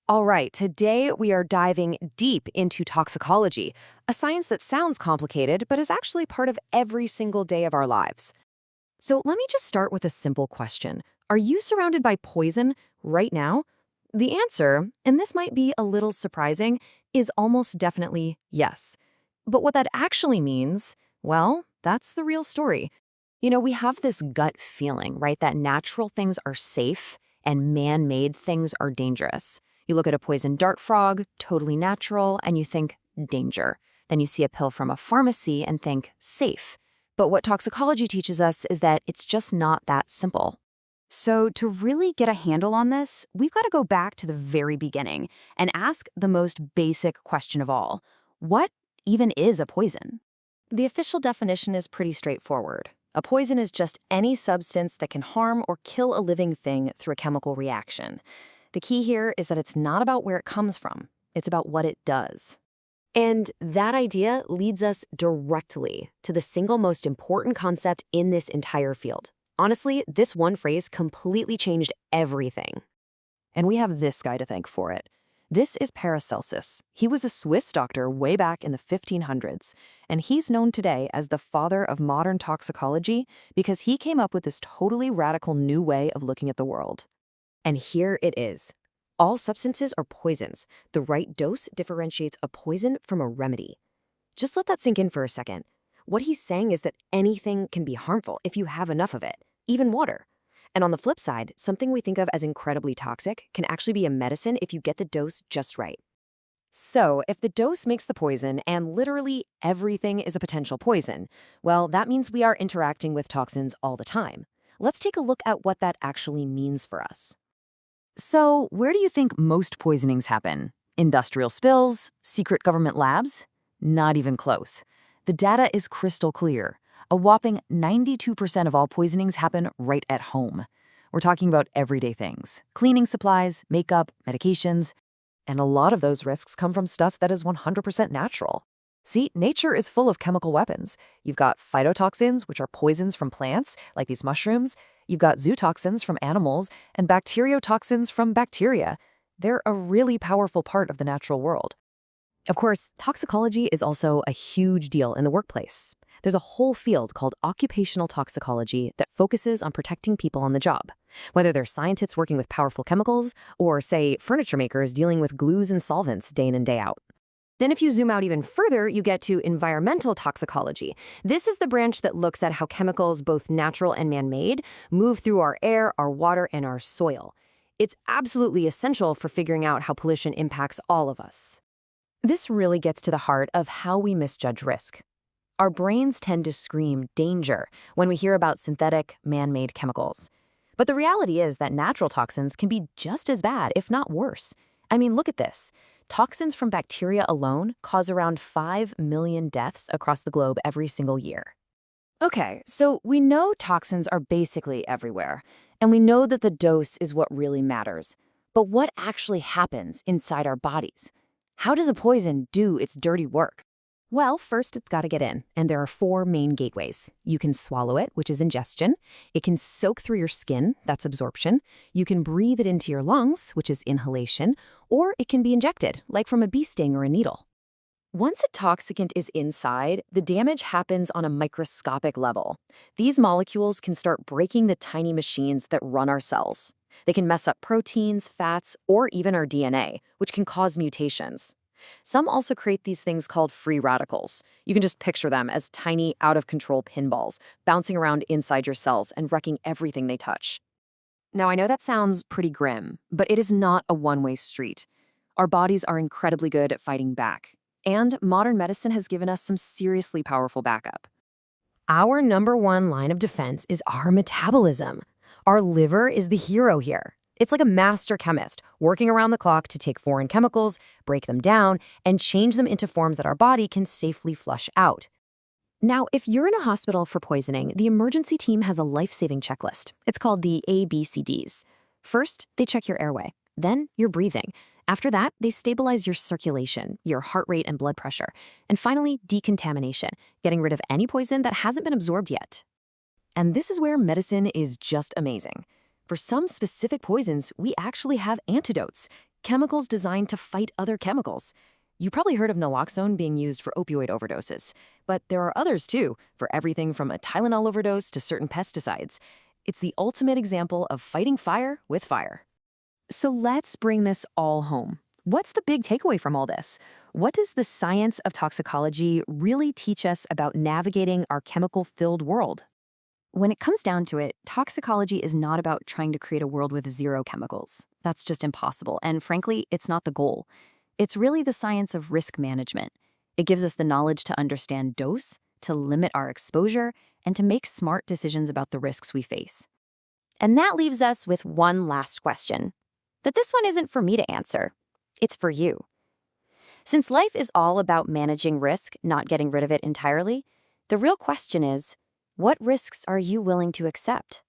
All right, today we are diving deep into toxicology, a science that sounds complicated but is actually part of every single day of our lives. So let me just start with a simple question. Are you surrounded by poison right now? The answer, and this might be a little surprising, is almost definitely yes. But what that actually means, well, that's the real story. We have this gut feeling, right, that natural things are safe and man-made things are dangerous. You look at a poisoned dart frog, totally natural, and you think danger. Then you see a pill from a pharmacy and think safe. But what toxicology teaches us is that it's just not that simple. So to really get a handle on this, we've got to go back to the very beginning and ask the most basic question of all. What even is a poison? The official definition is pretty straightforward. A poison is just any substance that can harm or kill a living thing through a chemical reaction. The key here is that it's not about where it comes from. It's about what it does. And that idea leads us directly to the single most important concept in this entire field. Honestly, this one phrase completely changed everything. And we have this guy to thank for it. This is Paracelsus. He was a Swiss doctor way back in the 1500s, and he's known today as the father of modern toxicology because he came up with this totally radical new way of looking at the world. And here it is. All substances are poisons. The right dose differentiates a poison from a remedy. Just let that sink in for a second. What he's saying is that anything can be harmful if you have enough of it, even water. And on the flip side, something we think of as incredibly toxic can actually be a medicine if you get the dose just right. So, if the dose makes the poison and literally everything is a potential poison, well, that means we are interacting with toxins all the time. Let's take a look at what that actually means for us. So, where do you think most poisonings happen? Industrial spills? Secret government labs? Not even close. The data is crystal clear. A whopping 92% of all poisonings happen right at home. We're talking about everyday things: cleaning supplies, makeup, medications, and a lot of those risks come from stuff that is 100% natural. See, nature is full of chemical weapons. You've got phytotoxins, which are poisons from plants, like these mushrooms. You've got zootoxins from animals, and bacteriotoxins from bacteria. They're a really powerful part of the natural world. Of course, toxicology is also a huge deal in the workplace. There's a whole field called occupational toxicology that focuses on protecting people on the job, whether they're scientists working with powerful chemicals or, say, furniture makers dealing with glues and solvents day in and day out. Then if you zoom out even further, you get to environmental toxicology. This is the branch that looks at how chemicals, both natural and man-made, move through our air, our water, and our soil. It's absolutely essential for figuring out how pollution impacts all of us. This really gets to the heart of how we misjudge risk. Our brains tend to scream danger when we hear about synthetic, man-made chemicals. But the reality is that natural toxins can be just as bad, if not worse. I mean, look at this. Toxins from bacteria alone cause around 5 million deaths across the globe every single year. Okay, so we know toxins are basically everywhere, and we know that the dose is what really matters. But what actually happens inside our bodies? How does a poison do its dirty work? Well, first it's got to get in, and there are 4 main gateways. You can swallow it, which is ingestion. It can soak through your skin, that's absorption. You can breathe it into your lungs, which is inhalation, or it can be injected, like from a bee sting or a needle. Once a toxicant is inside, the damage happens on a microscopic level. These molecules can start breaking the tiny machines that run our cells. They can mess up proteins, fats, or even our DNA, which can cause mutations. Some also create these things called free radicals. You can just picture them as tiny, out-of-control pinballs bouncing around inside your cells and wrecking everything they touch. Now, I know that sounds pretty grim, but it is not a one-way street. Our bodies are incredibly good at fighting back, and modern medicine has given us some seriously powerful backup. Our number one line of defense is our metabolism. Our liver is the hero here. It's like a master chemist working around the clock to take foreign chemicals, break them down, and change them into forms that our body can safely flush out. Now, if you're in a hospital for poisoning, the emergency team has a life-saving checklist. It's called the ABCDs. First, they check your airway. Then, your breathing. After that, they stabilize your circulation, your heart rate and blood pressure. And finally, decontamination, getting rid of any poison that hasn't been absorbed yet. And this is where medicine is just amazing. For some specific poisons, we actually have antidotes. chemicals designed to fight other chemicals. You probably heard of naloxone being used for opioid overdoses, but there are others too, for everything from a Tylenol overdose to certain pesticides. It's the ultimate example of fighting fire with fire. So let's bring this all home. What's the big takeaway from all this? What does the science of toxicology really teach us about navigating our chemical-filled world? When it comes down to it, toxicology is not about trying to create a world with zero chemicals. That's just impossible, and frankly, it's not the goal. It's really the science of risk management. It gives us the knowledge to understand dose, to limit our exposure, and to make smart decisions about the risks we face. And that leaves us with one last question. But this one isn't for me to answer. It's for you. Since life is all about managing risk, not getting rid of it entirely, the real question is, what risks are you willing to accept?